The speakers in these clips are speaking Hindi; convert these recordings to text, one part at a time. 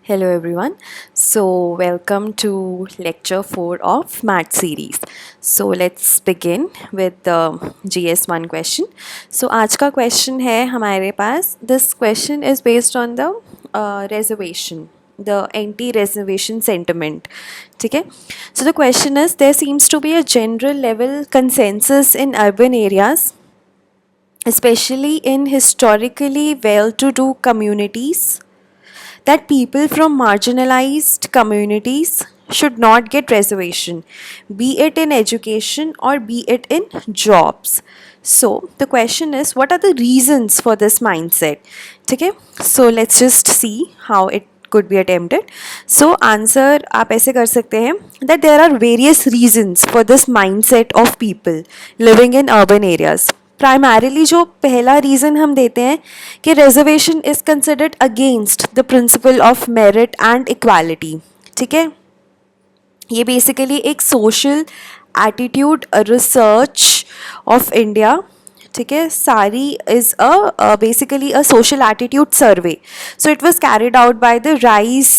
Hello everyone. So welcome to lecture 4 of math series. So let's begin with the GS1 question. So आज का question है हमारे पास. This question is based on the reservation, the anti-reservation sentiment. ठीक है. So the question is, there seems to be a general level consensus in urban areas, especially in historically well-to-do communities, that people from marginalized communities should not get reservation, be it in education or be it in jobs. So the question is, what are the reasons for this mindset? Okay, so let's just see how it could be attempted. So answer आप ऐसे कर सकते हैं that there are various reasons for this mindset of people living in urban areas. Primarily जो पहला रीज़न हम देते हैं कि reservation is considered against the principle of merit and equality. ठीक है, ये बेसिकली एक social attitude research of India. ठीक है, सारी is basically a social attitude survey. So it was carried out by the RISE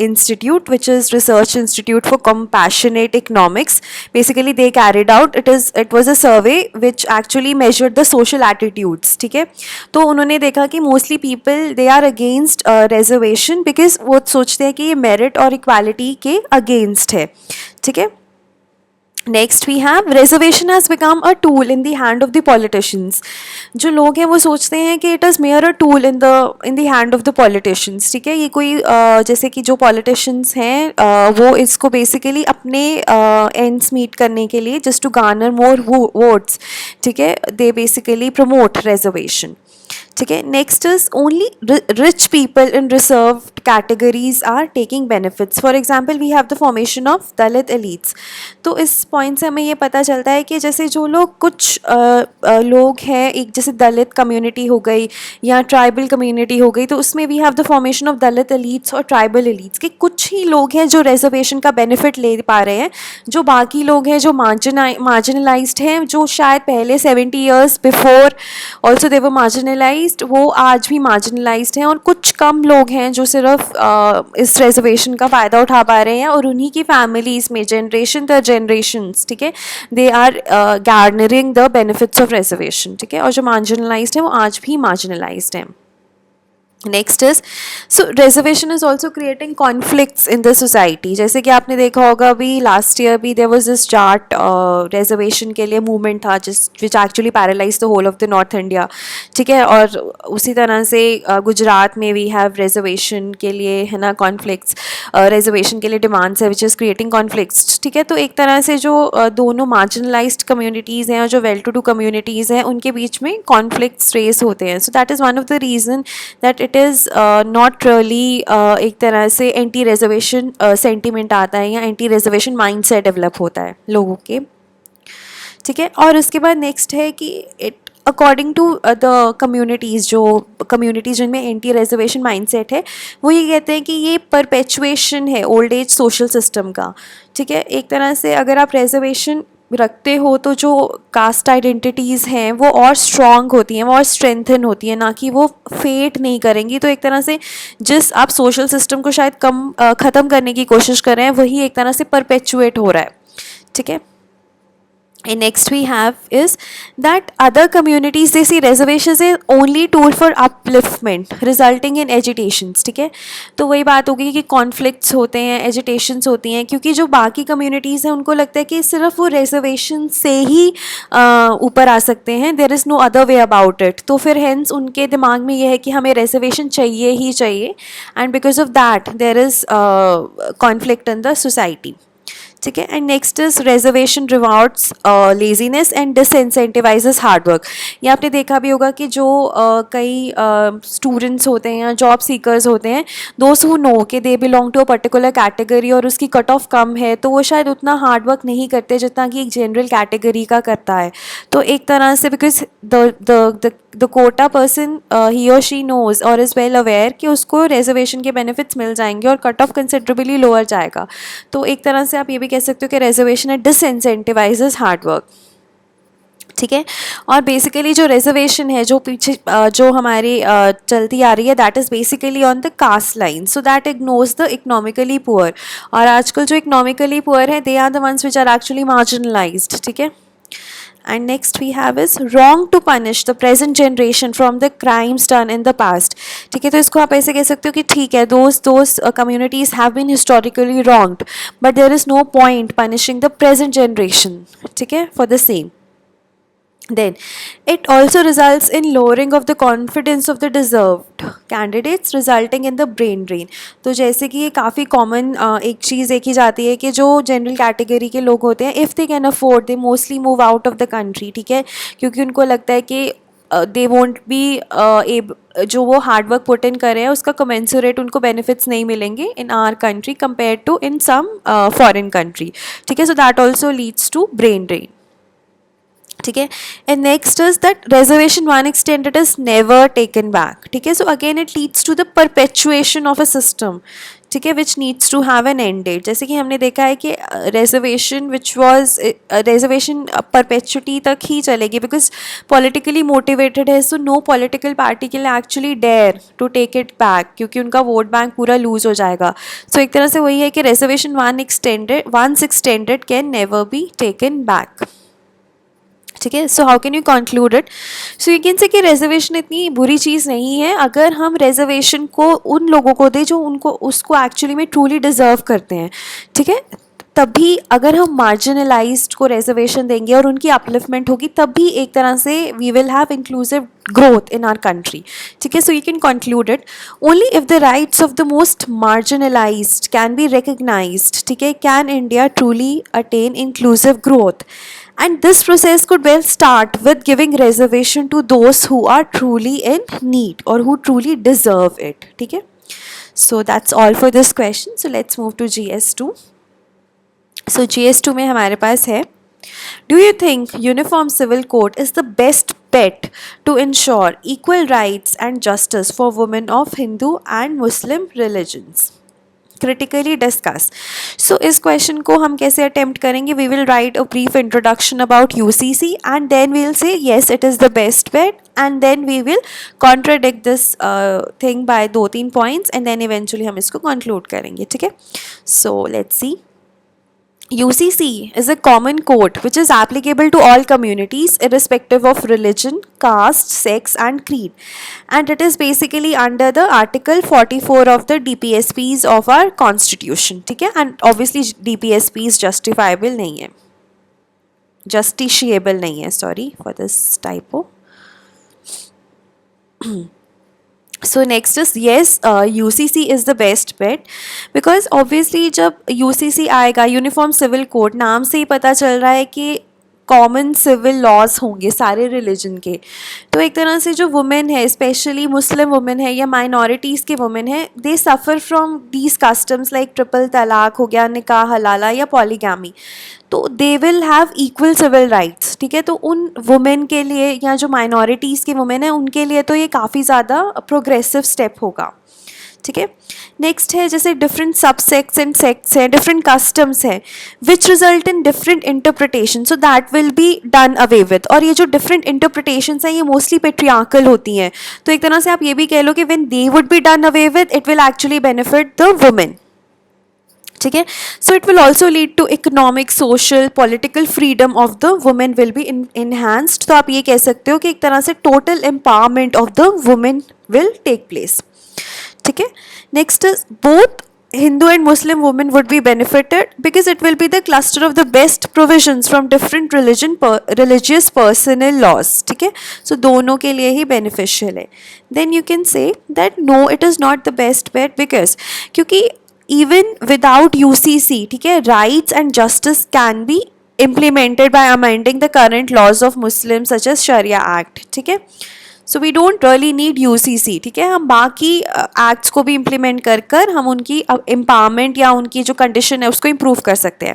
Institute, which is Research Institute for Compassionate Economics. Basically they carried out, it was a survey which actually measured the social attitudes. ठीक है, तो उन्होंने देखा कि mostly people they are against reservation because वो सोचते हैं कि ये merit और equality के against है. ठीक है. Next we have reservation has become a tool in the hand of the politicians. जो लोग हैं वो सोचते हैं कि it is mere a tool in the hand of the politicians. ठीक है, ये कोई जैसे कि जो पॉलिटिशियंस हैं वो इसको बेसिकली अपने एंड्स मीट करने के लिए just to garner more votes. ठीक है, दे बेसिकली प्रमोट रिजर्वेशन. ठीक है, next is only rich people in reserved categories are taking benefits. For example we have the formation of Dalit elites. तो इस पॉइंट से हमें ये पता चलता है कि जैसे जो लोग कुछ लोग हैं, एक जैसे दलित कम्युनिटी हो गई या ट्राइबल कम्युनिटी हो गई, तो उसमें we have the formation of Dalit elites और ट्राइबल एलिट्स के कुछ ही लोग हैं जो रिजर्वेशन का बेनिफिट ले पा रहे हैं. जो बाकी लोग हैं जो मार्जिनलाइज्ड हैं, जो शायद पहले 70 years before also they were marginalised, वो आज भी मार्जिनलाइज्ड हैं. और कुछ कम लोग हैं जो सिर्फ इस रिजर्वेशन का फ़ायदा उठा पा रहे हैं और उन्हीं की फैमिलीज़ में जनरेशन दर जनरेशन्स, ठीक है, they are garnering the benefits of reservation. ठीक है, और जो मार्जिनलाइज्ड हैं वो आज भी मार्जिनलाइज्ड हैं. Next is, so reservation is also creating conflicts in the society. जैसे कि आपने देखा होगा अभी लास्ट ईयर भी there was this Jat reservation के लिए मूवमेंट था which actually paralyse the whole of the north India. ठीक है, और उसी तरह से गुजरात में वी हैव रिजर्वेशन के लिए, है ना, कॉन्फ्लिक्ट्स, रिजर्वेशन के लिए डिमांड्स है विच इज़ क्रिएटिंग कॉन्फ्लिक्ट्स. ठीक है, तो एक तरह से जो दोनों मार्जिनलाइज्ड कम्युनिटीज़ हैं और जो वेल टू डू कम्युनिटीज़ हैं उनके बीच में कॉन्फ्लिक्ट्स रेस होते हैं. सो that is one of the reason that it is not really एक तरह से एंटी रिजर्वेशन सेंटिमेंट आता है या anti reservation mind set develop होता है लोगों के. ठीक है, और उसके बाद नेक्स्ट है कि it according to the communities, जो कम्युनिटीज़ जिनमें एंटी रिजर्वेशन माइंडसेट है, वो ये कहते हैं कि ये परपेचुएशन है ओल्ड एज सोशल सिस्टम का. ठीक है, एक तरह से अगर आप रिजर्वेशन रखते हो तो जो कास्ट आइडेंटिटीज़ हैं वो और स्ट्रॉन्ग होती हैं, वो और स्ट्रेंथन होती हैं, ना कि वो फेट नहीं करेंगी. तो एक तरह से जिस आप सोशल सिस्टम को शायद ख़त्म करने की कोशिश कर रहे हैं वही एक तरह से परपेचुएट हो रहा है. ठीक है. And next we have is that other communities they see reservations as only tool for upliftment resulting in agitations. ठीक है, तो वही बात होगी कि conflicts होते हैं, agitations होती हैं, क्योंकि जो बाकी communities हैं उनको लगता है कि सिर्फ वो reservation से ही ऊपर आ सकते हैं, there is no other way about it. तो फिर hence उनके दिमाग में ये है कि हमें reservation चाहिए ही चाहिए, and because of that there is conflict in the society. ठीक है, and next is reservation rewards laziness and disincentivises hard work. ये आपने देखा भी होगा कि जो कई स्टूडेंट्स होते हैं या जॉब सीकर्स होते हैं, दोस्त हु नो कि they belong to a particular category और उसकी कट ऑफ कम है, तो वो शायद उतना हार्ड वर्क नहीं करते जितना कि एक जनरल कैटेगरी का करता है. तो एक तरह से बिकॉज द कोटा पर्सन ही और शी नोज और इज़ वेल अवेयर कि उसको रिजर्वेशन के बेनिफिट्स मिल जाएंगे और कट ऑफ कंसिडरेबली लोअर जाएगा. तो एक तरह से आप ये भी कह सकते हो कि रिजर्वेशन डिसइंसेंटिवाइजेस हार्ड वर्क. ठीक है। और बेसिकली जो रिजर्वेशन है, जो पीछे जो हमारी चलती आ रही है, that is basically on the caste line, so that ignores the economically poor. और आजकल जो इकोनॉमिकली पुअर है, they are the ones which are actually marginalized. ठीक है। And next we have is wrong to punish the present generation from the crimes done in the past. ठीक है, तो इसको आप ऐसे कह सकते हो कि ठीक है, those communities have been historically wronged, but there is no point punishing the present generation, ठीक है, for the same. Then it also results in lowering of the confidence of the deserved candidates, resulting in the brain drain. तो जैसे कि ये काफ़ी कॉमन एक चीज़ देखी जाती है कि जो जनरल कैटेगरी के लोग होते हैं, if they can afford, they mostly move out of the country. ठीक है, क्योंकि उनको लगता है कि दे वोंट बी जो वो हार्ड वर्क पुट इन कर रहे हैं उसका कमेंसुरेट उनको बेनिफिट्स नहीं मिलेंगे in our country compare to in some foreign country. ठीक है, so that also leads to brain drain. ठीक है, and next is that reservation once extended is never taken back. ठीक है, so again it leads to the perpetuation of a system. ठीक है, which needs to have an end date. जैसे कि हमने देखा है कि reservation which was reservation perpetuity तक ही चलेगी बिकॉज पॉलिटिकली मोटिवेटेड है, सो नो पॉलिटिकल पार्टी के लिए actually dare to take it back, क्योंकि उनका वोट बैंक पूरा लूज हो जाएगा। सो एक तरह से वही है कि reservation once extended can never be taken back. ठीक है, so how can you conclude it? So you can say कि रिजर्वेशन इतनी बुरी चीज़ नहीं है अगर हम रिजर्वेशन को उन लोगों को दें जो उनको उसको एक्चुअली में ट्रूली डिज़र्व करते हैं। ठीक है, तभी अगर हम मार्जिनलाइज्ड को रिजर्वेशन देंगे और उनकी अपलिफ्टमेंट होगी, तभी एक तरह से we will have inclusive growth in our country. ठीक है, so you can conclude it only if the rights of the most marginalized can be recognized. ठीक है, can India truly attain inclusive growth? And this process could well start with giving reservation to those who are truly in need or who truly deserve it. ठीक है, so that's all for this question. So let's move to GS2. So GS2 में हमारे पास है, do you think uniform civil code is the best bet to ensure equal rights and justice for women of Hindu and Muslim religions? Critically discuss. So इस question को हम कैसे attempt करेंगे? We will write a brief introduction about UCC and then we will say yes it is the best bet, and then we will contradict this thing by 2-3 points and then eventually हम इसको conclude करेंगे. ठीक है, so let's see. UCC is a common code which is applicable to all communities irrespective of religion, caste, sex and creed, and it is basically under the article 44 of the DPSPs of our constitution. ठीक है, and obviously DPSPs justifiable नहीं है, justiciable नहीं है, sorry for this typo. So next is yes, UCC is the best bet because obviously जब UCC आएगा, यूनिफॉर्म सिविल कोड, नाम से ही पता चल रहा है कि कॉमन सिविल लॉज होंगे सारे रिलीजन के। तो एक तरह से जो वुमेन है, स्पेशली मुस्लिम वुमेन है या माइनॉरिटीज़ के वुमेन है, they suffer from these customs like triple तलाक हो गया, निकाह हलाला या पॉलीगैमी, तो they will have equal civil rights. ठीक है, तो उन वुमेन के लिए या जो माइनॉरिटीज़ के वुमेन है उनके लिए तो ये काफ़ी ज़्यादा प्रोग्रेसिव स्टेप होगा। ठीक है, नेक्स्ट है जैसे डिफरेंट सबसेक्ट्स एंड सेक्ट्स है, डिफरेंट कस्टम्स है which result in different interpretation, so that will be done away with. और ये जो डिफरेंट इंटरप्रिटेशंस हैं ये मोस्टली पेट्रियार्कल होती हैं, तो एक तरह से आप ये भी कह लो कि when they would be done away with it will actually benefit the women. ठीक है, so it will also lead to economic, social, political freedom of the women will be enhanced. तो आप ये कह सकते हो कि एक तरह से total empowerment of the women will take place. ठीक है, next is both Hindu and Muslim women would be benefited because it will be the cluster of the best provisions from different religious personal laws. ठीक है, so दोनों के लिए ही beneficial है। Then you can say that no, it is not the best bet because क्योंकि even without UCC, ठीक है, rights and justice can be implemented by amending the current laws of Muslims such as Sharia Act. ठीक है, so we don't really need UCC. ठीक है, हम बाकी एक्ट्स को भी इम्प्लीमेंट कर कर हम उनकी एम्पावरमेंट या उनकी जो कंडीशन है उसको इम्प्रूव कर सकते हैं।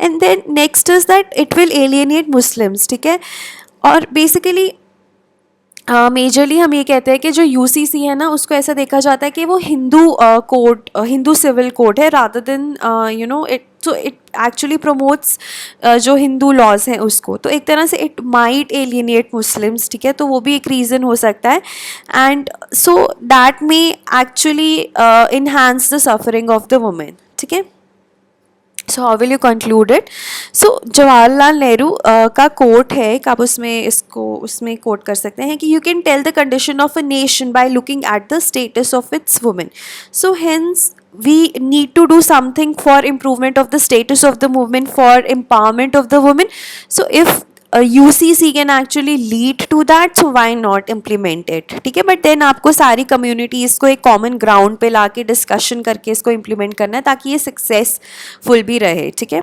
And then next is that it will alienate Muslims. ठीक है, और बेसिकली मेजरली हम ये कहते हैं कि जो यूसीसी है ना, उसको ऐसा देखा जाता है कि वो Hindu code, Hindu civil code है, rather than it, so it actually promotes जो हिंदू लॉज हैं उसको। तो एक तरह से इट माइट एलियनेट मुस्लिम्स, ठीक है, तो वो भी एक रीज़न हो सकता है। And so that may actually enhance the suffering of the women, ठीक है। So how will you conclude it? So Jawaharlal Nehru का कोट है, एक आप उसमें कोट कर सकते हैं कि you can tell the condition of a nation by looking at the status of its women. So hence we need to do something for improvement of the status of the movement, for empowerment of the women. So if UCC can actually lead to that, so why not implement it, ठीक है। बट देन आपको सारी कम्युनिटीज़ को एक कॉमन ग्राउंड पे लाके डिस्कशन करके इसको इम्प्लीमेंट करना है ताकि ये सक्सेसफुल भी रहे, ठीक है।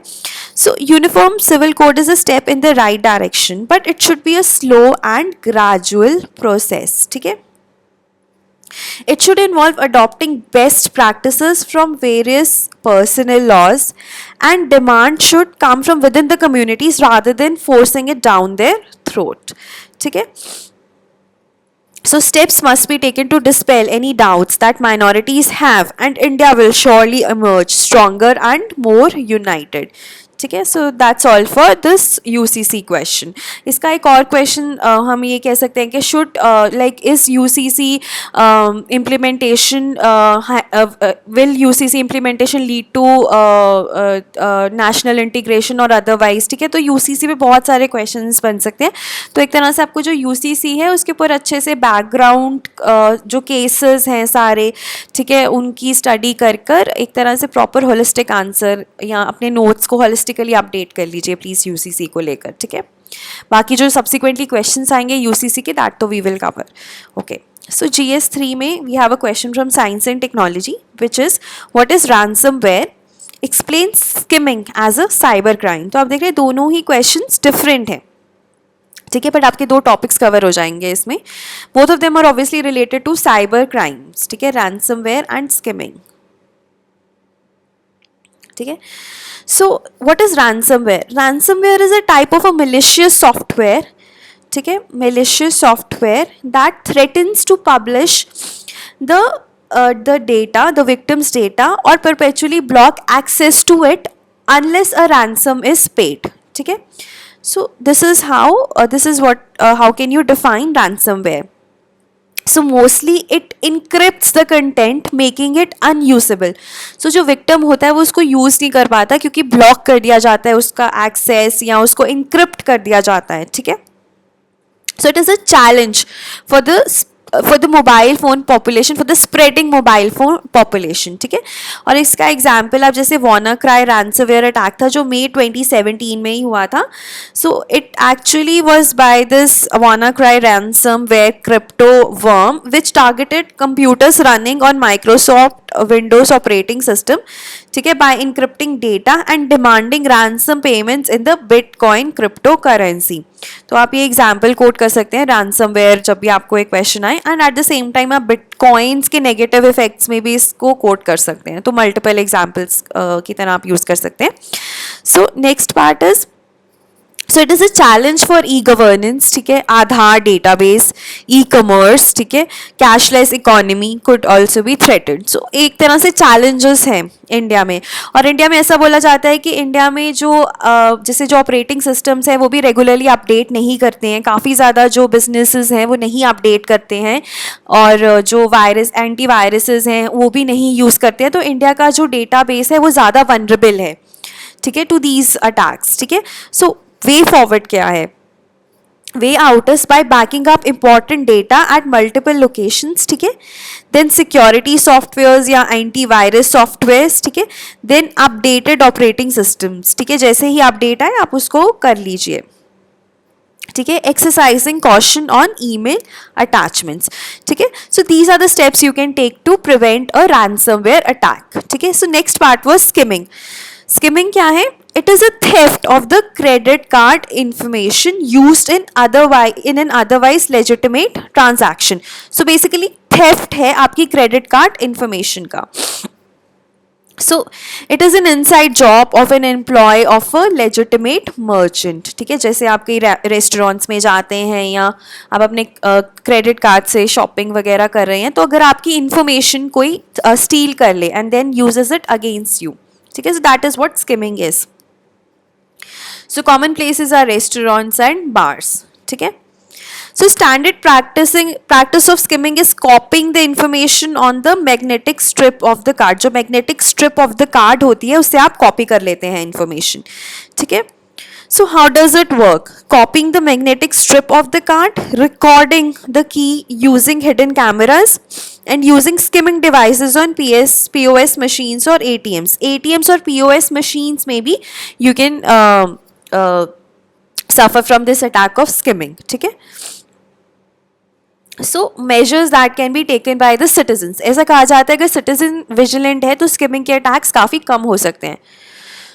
So uniform civil code is a step in the right direction, but it should be a slow and gradual process, ठीक है। It should involve adopting best practices from various personal laws, and demand should come from within the communities rather than forcing it down their throat. ठीक है? So steps must be taken to dispel any doubts that minorities have, and India will surely emerge stronger and more united. ठीक है। So that's all for this UCC question. इसका एक और क्वेश्चन हम ये कह सकते हैं कि should like is UCC implementation, will UCC implementation lead to national integration और अदरवाइज, ठीक है। तो यूसीसी पे बहुत सारे क्वेश्चंस बन सकते हैं। तो एक तरह से आपको जो यूसीसी है उसके ऊपर अच्छे से बैकग्राउंड जो केसेस हैं सारे, ठीक है, उनकी स्टडी कर कर एक तरह से प्रॉपर होलिस्टिक आंसर या अपने नोट्स को होलिस्टिकली अपडेट कर लीजिए प्लीज़ यूसीसी को लेकर, ठीक है। बाकी जो सब्सिक्वेंटली क्वेश्चंस आएंगे यूसीसी के, दैट तो we will cover. Okay, so GS 3 में we have a question from science and technology which is what is ransomware, explain skimming as a cyber crime. तो आप देख रहे हैं दोनों ही क्वेश्चंस डिफरेंट हैं, ठीक है, बट आपके दो टॉपिक्स कवर हो जाएंगे इसमें। Both of them are obviously related to cyber crimes, ठीक है, रैंसमवेयर एंड स्किमिंग, ठीक है। So what is ransomware? Ransomware is a type of a malicious software, ठीक है, malicious software that threatens to publish the data, the victim's data, or perpetually block access to it unless a ransom is paid, ठीक है। So this is how can you define ransomware? So mostly it encrypts the content, making it unusable. So जो victim होता है वो उसको use नहीं कर पाता क्योंकि block कर दिया जाता है उसका access या उसको encrypt कर दिया जाता है, ठीक है। So it is a challenge for the mobile phone population, for the spreading mobile phone population, ठीक है। और इसका एग्जाम्पल आप जैसे WannaCry ransomware अटैक था जो मई 2017 में ही हुआ था। सो it actually was by this WannaCry ransomware crypto worm which targeted computers running on Microsoft Windows operating system, ठीक है, by encrypting data and demanding ransom payments in the Bitcoin cryptocurrency. तो आप ये एग्जाम्पल कोट कर सकते हैं रैंसमवेयर जब भी आपको एक क्वेश्चन आए, and at the same time आप बिटकॉइंस के नेगेटिव इफेक्ट्स में भी इसको कोट कर सकते हैं। तो मल्टीपल एग्जाम्पल्स की तरह आप यूज कर सकते हैं। So next part is, so it is a challenge for e governance, ठीक है, आधार डेटाबेस, ई कॉमर्स, ठीक है, cashless economy could also be threatened. So एक तरह से चैलेंजेस हैं इंडिया में, और इंडिया में ऐसा बोला जाता है कि इंडिया में जो जैसे जो ऑपरेटिंग सिस्टम्स हैं वो भी रेगुलरली अपडेट नहीं करते हैं, काफ़ी ज़्यादा जो बिजनेसेस हैं वो नहीं अपडेट करते हैं, और जो वायरस एंटी वायरसेस हैं वो भी नहीं यूज़ करते हैं। तो इंडिया का जो डेटाबेस है वो ज़्यादा वनरेबल है, ठीक है, टू दीज अटैक्स, ठीक है। सो वे फॉरवर्ड क्या है? Way out is by banking up important data at multiple locations, ठीक है, देन सिक्योरिटी सॉफ्टवेयर्स या एंटी वायरस सॉफ्टवेयर्स, ठीक है, देन अपडेटेड ऑपरेटिंग सिस्टम्स, ठीक है, जैसे ही अपडेट आए आप उसको कर लीजिए, ठीक है, exercising caution on email attachments, ठीक है। So these are the steps you can take to prevent a ransomware attack, ठीक है। So next part was skimming. Skimming क्या है? It is a theft of the credit card information used in an otherwise legitimate transaction. So basically theft है आपकी credit card information का। So it is an inside job of an employee of a legitimate merchant. ठीक है, जैसे आप कई रेस्टोरेंट्स में जाते हैं या आप अपने क्रेडिट कार्ड से शॉपिंग वगैरह कर रहे हैं, तो अगर आपकी इंफॉर्मेशन कोई स्टील कर ले and then uses it against you. ठीक है, so that is what skimming is. So common places are restaurants and bars. ठीक है. So standard practice of skimming is copying the information on the magnetic strip of the card. जो magnetic strip of the card होती है उससे आप copy कर लेते हैं information. ठीक है. So how does it work? Copying the magnetic strip of the card, recording the key using hidden cameras, and using skimming devices on POS machines or ATMs. ATMs or POS machines maybe you can suffer from this attack of skimming. ठीक है. So measures that can be taken by the citizens. ऐसा कहा जाता है कि सिटीजन विजिलेंट है तो स्किमिंग के अटैक्स काफ़ी कम हो सकते हैं.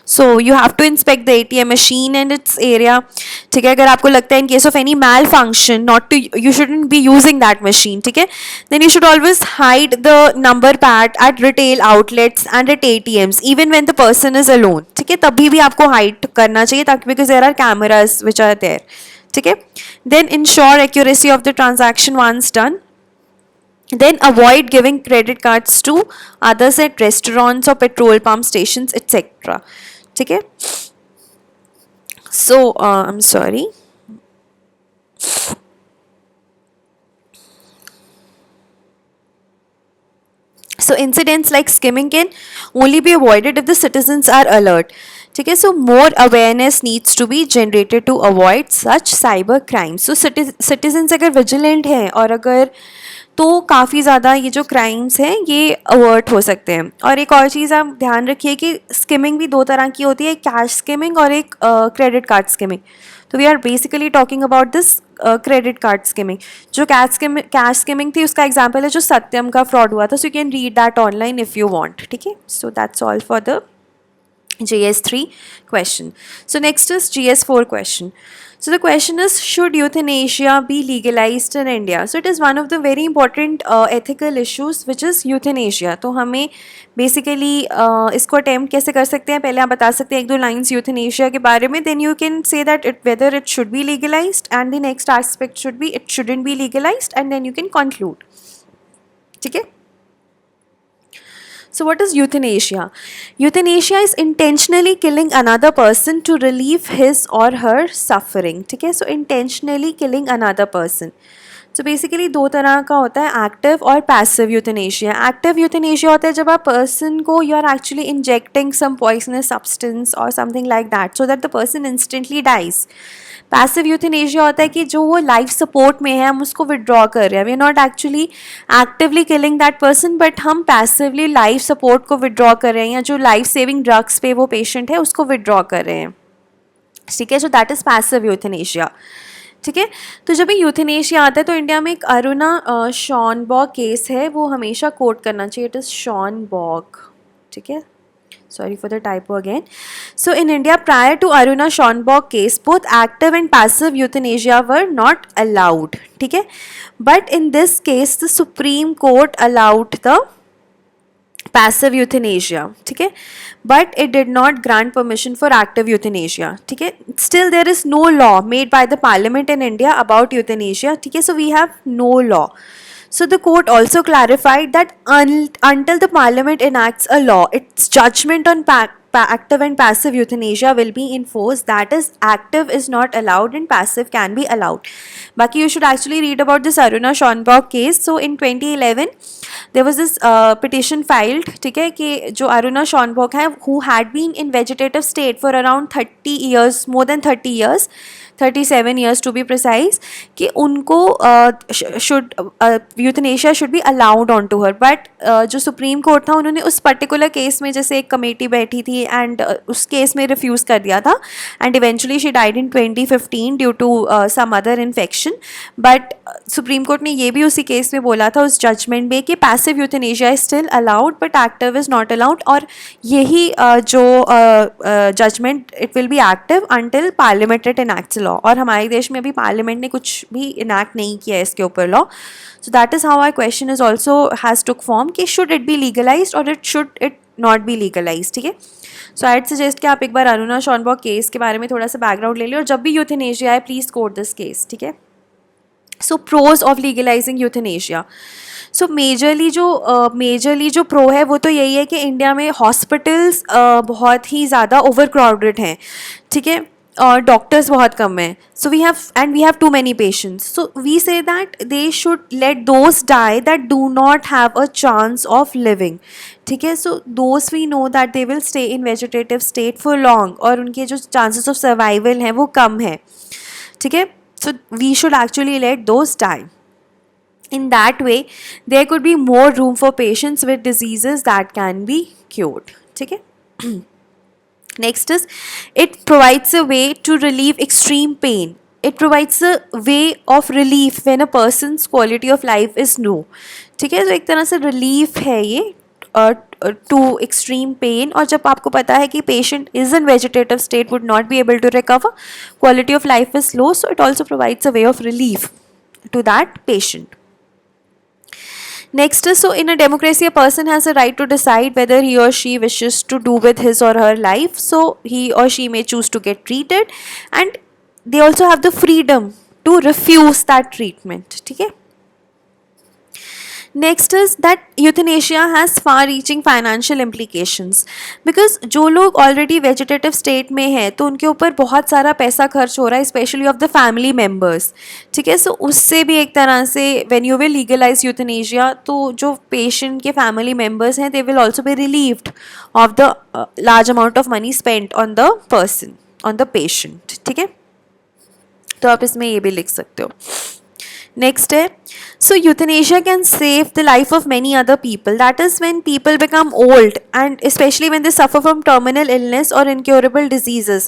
So you have to inspect the ATM machine and its area. ठीक है, अगर आपको लगता है in case of any malfunction not to you shouldn't be using that machine. ठीक है, then you should always hide the number pad at retail outlets and at ATMs even when the person is alone. ठीक है, तभी भी आपको हाइड करना चाहिए ताकि because there are cameras which are there. ठीक है. Then ensure accuracy of the transaction once done. Then avoid giving credit cards to others at restaurants or petrol pump stations, etc. ठीक है. So I'm sorry. So incidents like skimming can only be avoided if the citizens are alert. ठीक है, so more awareness needs to be generated to avoid such cyber crimes. So citizens अगर विजिलेंट हैं और अगर तो काफ़ी ज़्यादा ये जो क्राइम्स हैं ये अवर्ट हो सकते हैं. और एक और चीज़ आप ध्यान रखिए कि स्किमिंग भी दो तरह की होती है, एक कैश स्किमिंग और एक क्रेडिट कार्ड स्किमिंग. तो we are basically talking about this credit card skimming. जो कैश स्किमिंग थी उसका एग्जाम्पल है जो सत्यम का फ्रॉड हुआ था. सो you can read that online if you want. ठीक है, so that's all for the GS3 question. So next is GS4 question. So the question is, should euthanasia be legalized in India? So it is one of the very important ethical issues which is euthanasia. तो हमें basically इसको attempt कैसे कर सकते हैं, पहले आप बता सकते हैं एक दो lines euthanasia के बारे में, then you can say that whether it should be legalized and the next aspect should be it shouldn't be legalized and then you can conclude. ठीक है. So what is euthanasia? Euthanasia is intentionally killing another person to relieve his or her suffering. ठीक है, so intentionally killing another person. So basically दो तरह का होता है, एक्टिव और पैसिव यूथनेशिया. एक्टिव यूथनेशिया होता है जब आप पर्सन को you are actually injecting some poisonous substance और something like that so that the person instantly dies. Passive euthanasia होता है कि जो वो लाइफ सपोर्ट में है हम उसको विड्रॉ कर रहे हैं. We are not actually actively killing that person but हम पैसिवली लाइफ सपोर्ट को विड्रॉ कर रहे हैं या जो लाइफ सेविंग ड्रग्स पे वो पेशेंट है उसको विड्रॉ कर रहे हैं. ठीक है, so that is passive euthanasia. ठीक है, तो जब ये यूथनेशिया आता है तो इंडिया में एक अरुणा शॉनबॉग केस है, वो हमेशा कोट करना चाहिए. It is Shanbaug. ठीक है, sorry for the typo again. So in India prior to Aruna Schonborg case both active and passive euthanasia were not allowed. ठीक है, but in this case the Supreme Court allowed the passive euthanasia. ठीक है, but it did not grant permission for active euthanasia. ठीक है, still there is no law made by the parliament in India about euthanasia. ठीक है, so we have no law. So the court also clarified that until the parliament enacts a law, its judgment on active and passive euthanasia will be enforced. That is, active is not allowed and passive can be allowed. Baki, you should actually read about this Aruna Schonborg case. So in 2011, there was this petition filed, ठीक है, कि जो अरुणा शॉनबॉग है who had been in vegetative state for around 30 years, more than 30 years, 37 years to be precise, कि उनको should euthanasia should be allowed on to her. But जो सुप्रीम कोर्ट था उन्होंने उस पर्टिकुलर केस में जैसे एक कमेटी बैठी थी एंड उस केस में रिफ्यूज़ कर दिया था and eventually she died in 2015 due to some other infection. But supreme court ने ये भी उसी केस में बोला था उस जजमेंट में कि passive euthanasia is still allowed but active is not allowed. और यही जो judgment it will be active until parliament it enacts a law. Law, और हमारे देश में अभी पार्लियामेंट ने कुछ भी इनैक्ट नहीं किया है इसके ऊपर law. So that is how our question is also has took form कि शुड इट बी लीगलाइज्ड और should it not be legalized. ठीक है. सो आई सजेस्ट कि आप एक बार अरुणा शॉनबॉग केस के बारे में थोड़ा सा बैकग्राउंड ले लें, और जब भी यूथेनेशिया आए प्लीज़ कोट दिस केस. ठीक है. So pros of legalising euthanasia. So majorly जो प्रो है वो तो यही है कि इंडिया में हॉस्पिटल्स बहुत ही ज़्यादा ओवर क्राउडेड हैं. ठीक है. और डॉक्टर्स बहुत कम हैं. So we have too many patients. So we say that they should let those die that do not have a chance of living. ठीक है. So those we know that they will stay in vegetative state for long, और उनके जो चांसेस ऑफ सर्वाइवल हैं वो कम है. ठीक है. So we should actually let those die. In that way, there could be more room for patients with diseases that can be cured. ठीक है. Next is, it provides a way to relieve extreme pain. It provides a way of relief when a person's quality of life is low. ठीक है. तो एक तरह से relief है ये to extreme pain, और जब आपको पता है कि patient is in vegetative state, would not be able to recover, quality of life is low, so it also provides a way of relief to that patient. Next is, so in a democracy a person has a right to decide whether he or she wishes to do with his or her life, so he or she may choose to get treated, and they also have the freedom to refuse that treatment. ठीक है. Next is that euthanasia has far-reaching financial implications, because जो लोग already vegetative state में हैं तो उनके ऊपर बहुत सारा पैसा खर्च हो रहा है, especially of the family members. ठीक है. सो उससे भी एक तरह से when you will legalize euthanasia, तो जो patient के family members हैं they will also be relieved of the large amount of money spent on the person, on the patient. ठीक है. तो आप इसमें ये भी लिख सकते हो. Next है, so euthanasia can save the life of many other people. That is when people become old, and especially when they suffer from terminal illness or incurable diseases,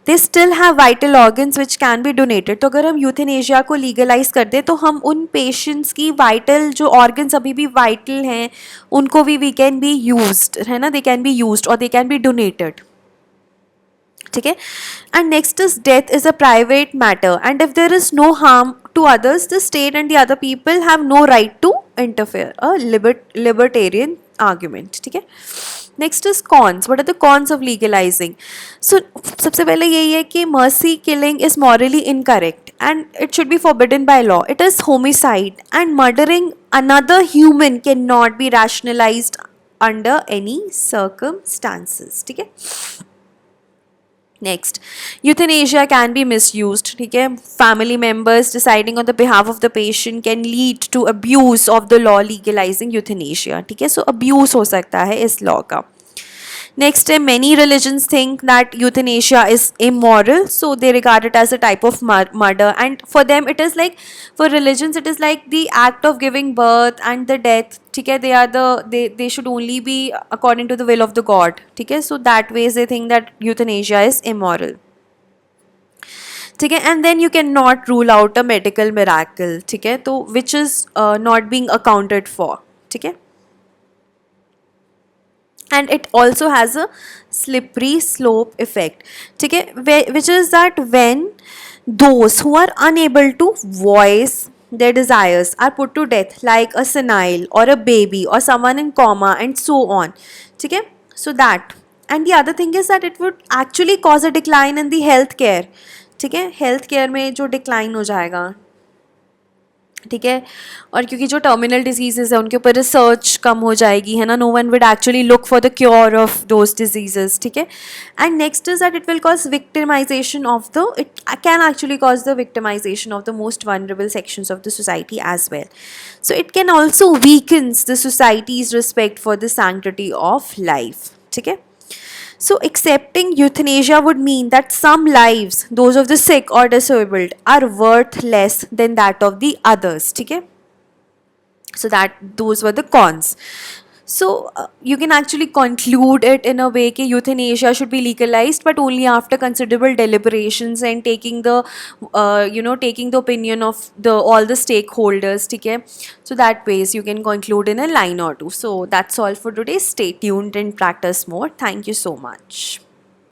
they still have vital organs which can be donated. तो अगर हम euthanasia को legalize कर दें तो हम उन patients की vital जो organs अभी भी vital हैं उनको भी we can be used, है ना, they can be used or they can be donated. ठीक है. And next is, death is a private matter, and if there is no harm to others, the state and the other people have no right to interfere. A libertarian argument. ठीक है. Next is cons. What are the cons of legalizing? So सबसे पहले यही है कि mercy killing is morally incorrect and it should be forbidden by law. It is homicide, and murdering another human cannot be rationalized under any circumstances. ठीक है. Next, euthanasia can be misused. ठीक है. Family members deciding on the behalf of the patient can lead to abuse of the law legalizing euthanasia. ठीक है. So abuse हो सकता है इस law का. Next, many religions think that euthanasia is immoral, so they regard it as a type of murder, and for them it is like, for religions it is like the act of giving birth and the death. ठीक है. They should only be according to the will of the God. ठीक है. So that ways they think that euthanasia is immoral. ठीक है. And then you cannot rule out a medical miracle. ठीक है. तो which is not being accounted for. ठीक है. And it also has a slippery slope effect. ठीक है. Which is that when those who are unable to voice their desires are put to death, like a senile or a baby or someone in coma and so on. ठीक है. So that, and the other thing is that it would actually cause a decline in the health care. ठीक है. health care में जो decline हो जाएगा. ठीक है. और क्योंकि जो टर्मिनल डिजीजेज है उनके ऊपर रिसर्च कम हो जाएगी, है ना. No one would actually look for the cure of those diseases. ठीक है. And next is that it will cause victimization of the, it can actually cause the victimization of the most vulnerable sections of the society as well. So it can also weakens the society's respect for the sanctity of life. ठीक है. So accepting euthanasia would mean that some lives, those of the sick or disabled, are worth less than that of the others. ठीक है. So that those were the cons. So you can actually conclude it in a way that euthanasia should be legalized, but only after considerable deliberations and taking the taking the opinion of all the stakeholders. ठीक है. So that ways you can conclude in a line or two. So that's all for today. Stay tuned and practice more. Thank you so much.